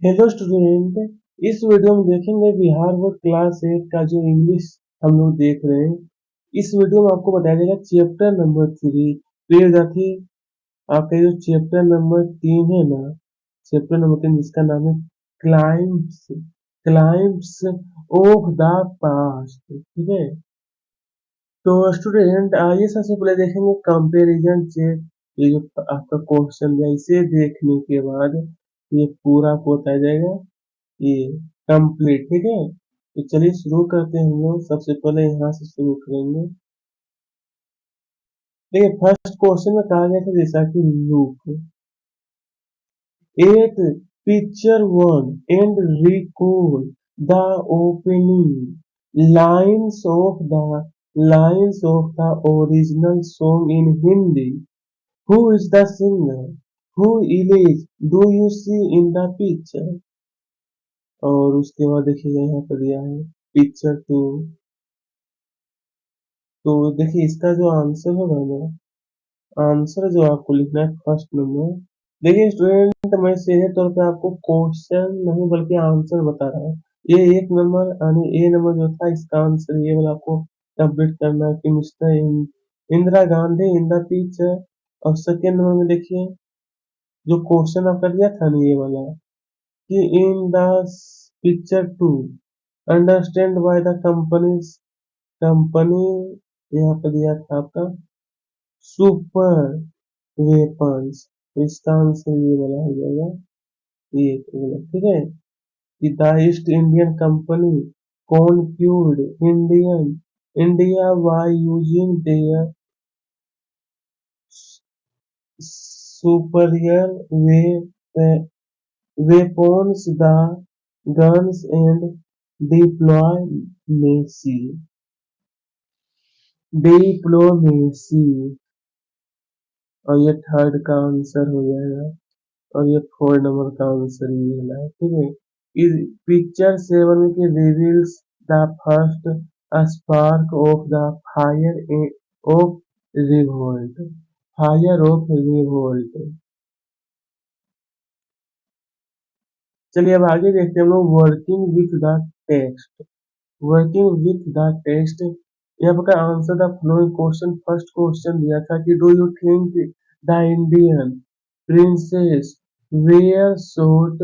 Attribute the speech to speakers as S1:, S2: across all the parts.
S1: Hello student, इस video में देखेंगे बिहार बोर्ड क्लास 8 का जो इंग्लिश हम लोग देख रहे हैं। इस वीडियो में आपको बताया जाएगा चैप्टर नंबर 3 प्रियगति। आपका जो चैप्टर नंबर 3 है ना, चैप्टर नंबर 3 जिसका नाम है climbs climbs of the past. ठीक है, तो स्टूडेंट आइए सबसे पहले देखेंगे कंपैरिजन चेक। ये जो आपका क्वेश्चन है इसे देखने के बाद ये पूरा आपको बताया जाएगा, ये कंप्लीट। ठीक है, तो चलिए शुरू करते हैं। हम लोग सबसे पहले यहाँ से शुरू करेंगे। देखिए, फर्स्ट क्वेश्चन में कहा गया था जैसा कि look at picture 1 and recall the opening lines of the original song in Hindi. Who is the singer? Who image do you see in the picture? और उसके बाद देखिएगा यहाँ पर दिया है पिक्चर 2। तो देखिए इसका जो आंसर होगा ना, आंसर जो आपको लिखना है फर्स्ट नंबर। देखिए स्टूडेंट, मैं सीधे तौर पे आपको क्वेश्चन नहीं बल्कि आंसर बता रहा हूँ। ये एक नंबर यानी ए नंबर जो था इसका आंसर ये वाला आपको कंप्लीट करना है कि mister Indira Gandhi in the picture. और सेकेंड नंबर में देखिए जो क्वेश्चन आपका दिया था ना ये वाला कि इन the picture 2 understand by the company यहाँ पर दिया था आपका सुपर वेपन्स। तो इसका आंसर ये वाला हो जाएगा, ये वाला। ठीक है, कि the East Indian company conquered India by using their superior weapons the guns and diplomacy diplomacy. और ये थर्ड का आंसर हो जाएगा। और ये 4 नंबर का आंसर ये वाला है। ठीक है, इस पिक्चर 7 के reveals the first spark of the of revolt fire of revolt. चलिए अब आगे देखते हैं हम लोग working with the text. Working with the text, यहाँ पर answer the flowing question. First question दिया था कि do you think the Indian princes were short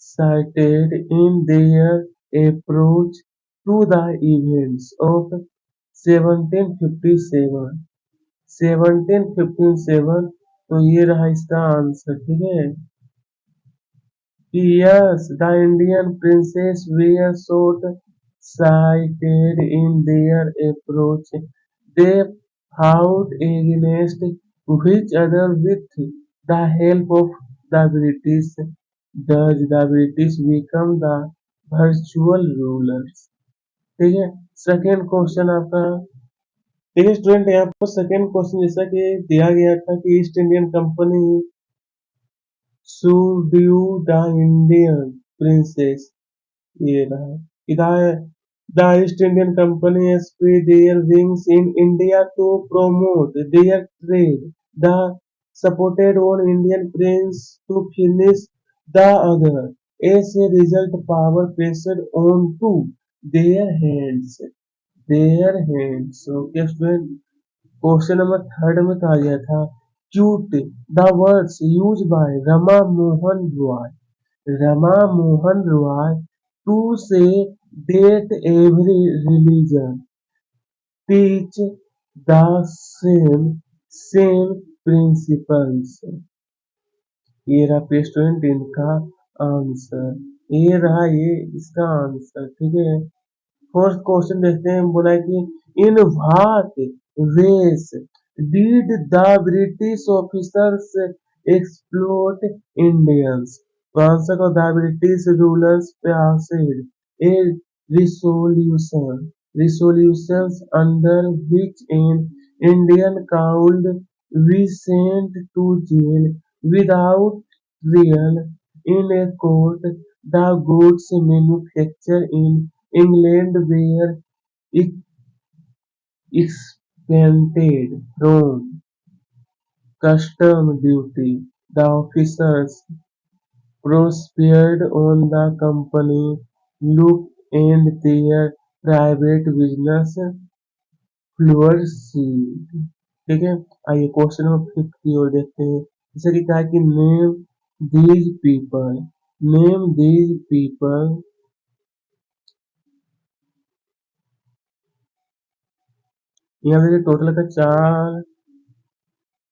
S1: cited in their approach to the events of 1757। 1757, तो ये रहा इसका आंसर। ठीक है, yes, the Indian princes were short sighted in their approach. They fought against each other with the help of the British. Thus, the British become the virtual rulers। ठीक है, second question आपका। देखिए student, यहाँ पर second question जैसा कि दिया गया था कि east Indian company subdue the Indian princess। ये रहा, the East Indian Company spread their wings in India to promote their trade. The supported one Indian prince to finish the other. As a result, power passed on to their hands। Okay, student, question number third में कहा गया था cute the words used by Rama Mohan Roy to say that every religion teach the same principles। ये रहा student इनका answer, ये रहा ये इसका आंसर। ठीक है, फर्स्ट क्वेश्चन देखते हैं। बोला है कि in what ways did the British officers exploit Indians? तो आंसर को the British rulers passed a resolutions under which an Indian could be sent to jail without trial in a court. The goods manufactured in England were exempted from custom duty. The officers prospered on the company look and their private business flourished। ठीक है, आइए question number 5 की ओर देखते हैं। जैसे कि कहा कि नेम दीज पीपल, यहाँ देखिए टोटल का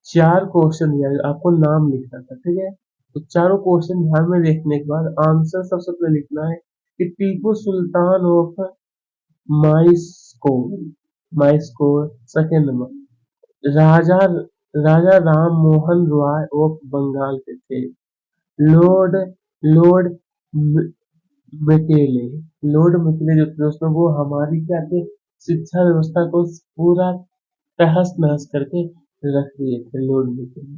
S1: चार क्वेश्चन दिया है, आपको नाम लिखना था। ठीक है, तो चारों क्वेश्चन ध्यान में देखने के बाद आंसर सबसे पहले लिखना है कि Tipu Sultan of Mysore Mysore. Second number, Raja Raja Ram Mohan Roy of Bengal के थे। Lord lord Macaulay lord Macaulay जो थे दोस्तों, वो हमारी क्या थे, शिक्षा व्यवस्था को पूरा तहस नहस करके रख दिए थे लॉर्ड मैकेले।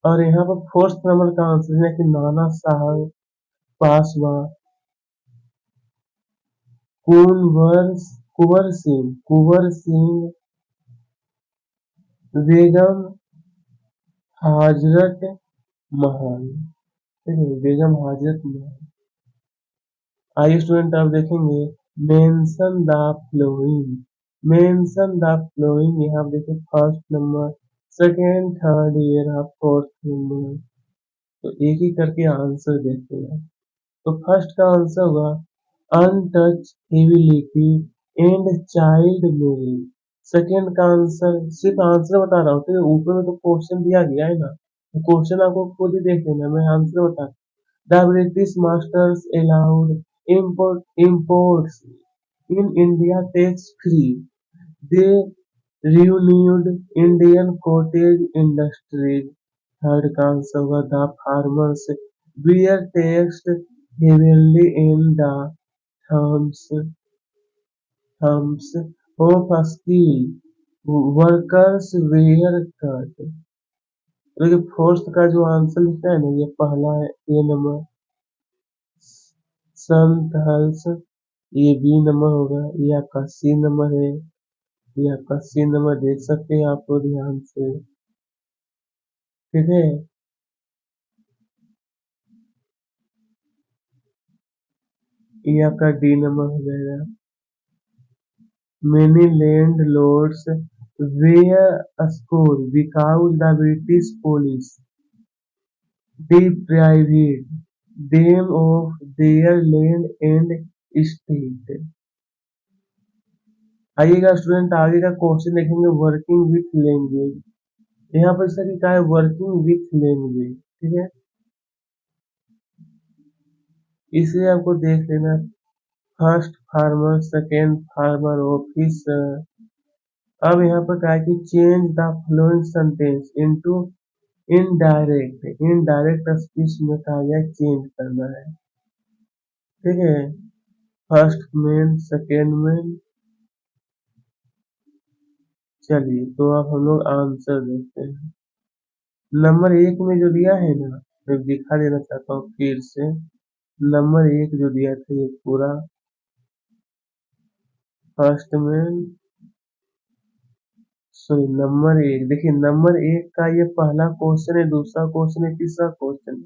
S1: और यहाँ पर फोर्थ नंबर का आंसर है कि नाना साहब पासवान कुंवर कुंवर सिंह बेगम हाजरत महल। ठीक है, बेगम हाजरत महल। आइए स्टूडेंट आप देखेंगे mention the flowing mention the flowing, यहाँ आप देखिए फर्स्ट नंबर, सेकेंड, थर्ड, ये रहा फोर्थ नंबर। तो एक ही करके आंसर देखते हैं। तो फर्स्ट का आंसर होगा untouch heavy liquid and child marriage. Second का आंसर, सिर्फ आंसर बता रहा हूँ, ठीक है, ऊपर में तो क्वेश्चन दिया गया है ना, तो क्वेश्चन आपको खुद ही देख लेना, मैं आंसर बता। The British masters allowed imports in India tax free. They renewed Indian cottage industries. Third का आंसर होगा the farmers were taxed heavily in the thumbs of skilled workers were cut। देखिए fourth का जो answer लिखा है ना, ये पहला है ए नंबर संत हंस, ये बी नंबर होगा, ये आपका सी नंबर है, ये आपका सी नंबर देख सकते हैं आप लोग ध्यान से। ठीक है, ये आपका डी नंबर हो जाएगा। Many landlords were scored because the British police deprived them of their land and estate। आइएगा स्टूडेंट आगे का क्वेश्चन देखेंगे वर्किंग विथ लैंग्वेज। यहाँ पर सर क्या है, वर्किंग विथ लैंग्वेज। ठीक है, इसलिए आपको देख लेना, first farmer, second farmer officer. अब यहाँ पर क्या है कि change the flowing sentence into indirect speech में कहा गया चेंज करना है। ठीक है, फर्स्ट मैन, सेकेंड मैन। चलिए तो अब हम लोग आंसर देखते हैं। नंबर एक में जो दिया है ना, मैं दिखा देना चाहता हूँ फिर से। नंबर एक जो दिया था ये पूरा फर्स्ट मैन, सॉरी नंबर एक, देखिए नंबर एक का ये पहला क्वेश्चन है, दूसरा क्वेश्चन है, तीसरा क्वेश्चन है।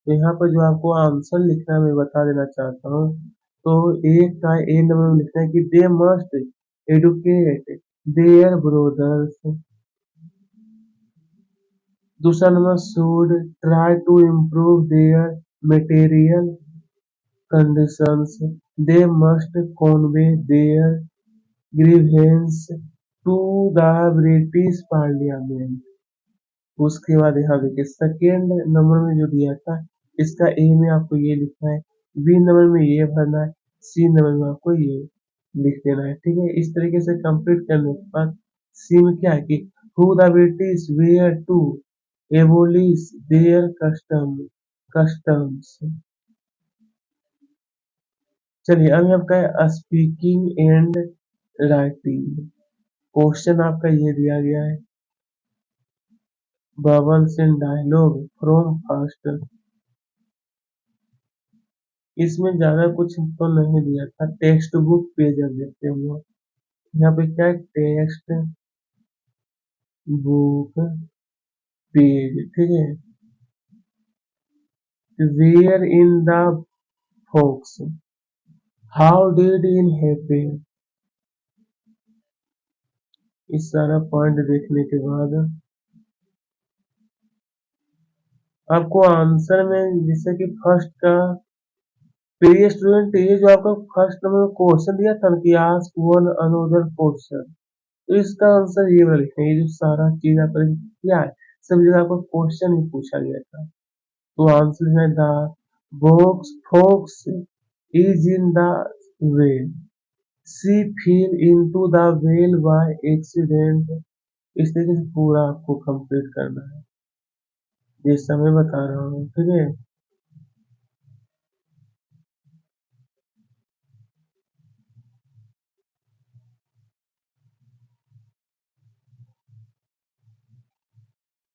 S1: तो यहाँ पर जो आपको आंसर लिखना है मैं बता देना चाहता हूँ। तो एक का ए नंबर में लिखना है कि they must educate their brothers. दूसरा number should try to improve their material conditions. They must convey their grievances to the British parliament. उसके बाद यहाँ देखिए सेकेंड नंबर में जो दिया था, इसका ए में आपको ये लिखना है, बी नंबर में ये भरना है, सी नंबर में आपको ये लिख देना है। ठीक है, इस तरीके से कंप्लीट करने के बाद सी में क्या है कि who the British were to abolish their customs. चलिए अब आपका है स्पीकिंग एंड राइटिंग। क्वेश्चन आपका ये दिया गया है, bubbles in dialogue from first. इसमें ज्यादा कुछ तो नहीं दिया था, टेक्स्ट बुक पेज अब देखते हैं हम लोग। यहाँ पे क्या है, टेक्स्ट बुक पेज। ठीक है, where in the fox, how did in happen. इस सारा पॉइंट देखने के बाद आपको आंसर में जैसे कि फर्स्ट का प्रिय स्टूडेंट, ये जो आपका फर्स्ट नंबर क्वेश्चन दिया था कि आस्क वन अनदर क्वेश्चन, तो इसका आंसर ये वाला लिखना है। ये जो सारा चीज आपने किया है सब जगह आपको क्वेश्चन ही पूछा गया था, तो आंसर है the box fox is in the well, see feel into the well by accident. इस तरीके से पूरा आपको कंप्लीट करना है, ये समय बता रहा हूँ, ठीक है।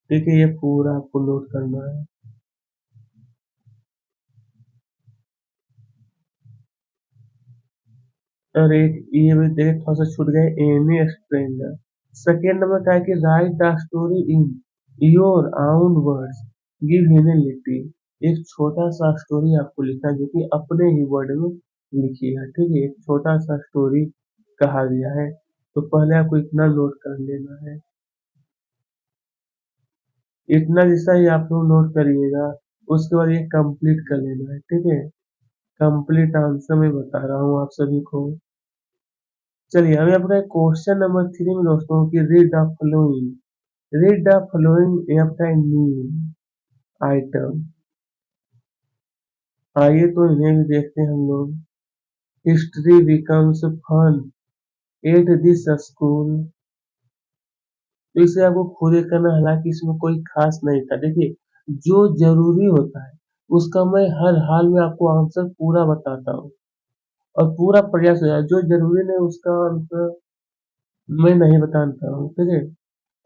S1: देखिए ये पूरा आपको नोट करना है। और एक ये भी देखे थोड़ा सा छूट गया, एनी स्ट्रेंजर। सेकेंड नंबर क्या है कि write the story in your own words, give finality. एक छोटा सा स्टोरी आपको लिखना है जो कि अपने ही वर्ड में लिखी है, ठीक है। एक छोटा सा स्टोरी कहा गया है, तो पहले आपको इतना नोट कर लेना है। इतना जैसा ही आप लोग नोट करिएगा उसके बाद ये कंप्लीट कर लेना है, ठीक है। कंप्लीट आंसर मैं बता रहा हूँ आप सभी को। चलिए अभी आपका क्वेश्चन नंबर 3 में दोस्तों की read the following, read the following आपका न्यू आइटम। आइए तो इन्हें भी देखते हैं हम लोग। History becomes fun at this school, तो इसे आपको खुद ही करना है, हालांकि इसमें कोई खास नहीं था। देखिए जो जरूरी होता है उसका मैं हर हाल में आपको आंसर पूरा बताता हूँ और पूरा प्रयास होता है, जो जरूरी नहीं उसका आंसर मैं नहीं बताता हूँ, ठीक है।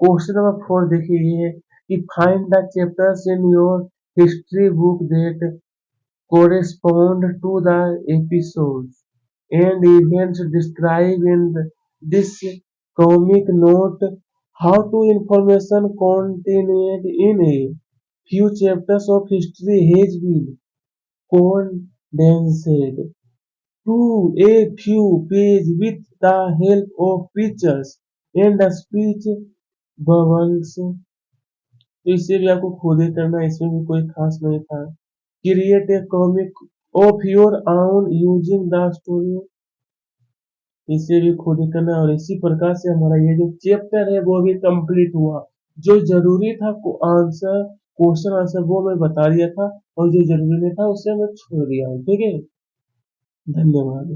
S1: क्वेश्चन नंबर 4 देखिए ये है कि find the chapters in your history book that correspond to the episodes and events described in this comic note. How to information contained in a few chapters of history has been condensed to a few pages with the help of pictures and speech bubbles। तो इसे भी आपको खुद ही करना है, इसमें भी कोई खास नहीं था। Create a comic of your own using the story, इसे भी खुद ही करना है। और इसी प्रकार से हमारा ये जो चैप्टर है वो भी कंप्लीट हुआ। जो जरूरी था को आंसर क्वेश्चन आंसर वो मैं बता दिया था, और जो जरूरी नहीं था उसे मैं छोड़ दिया हूँ, ठीक है। धन्यवाद।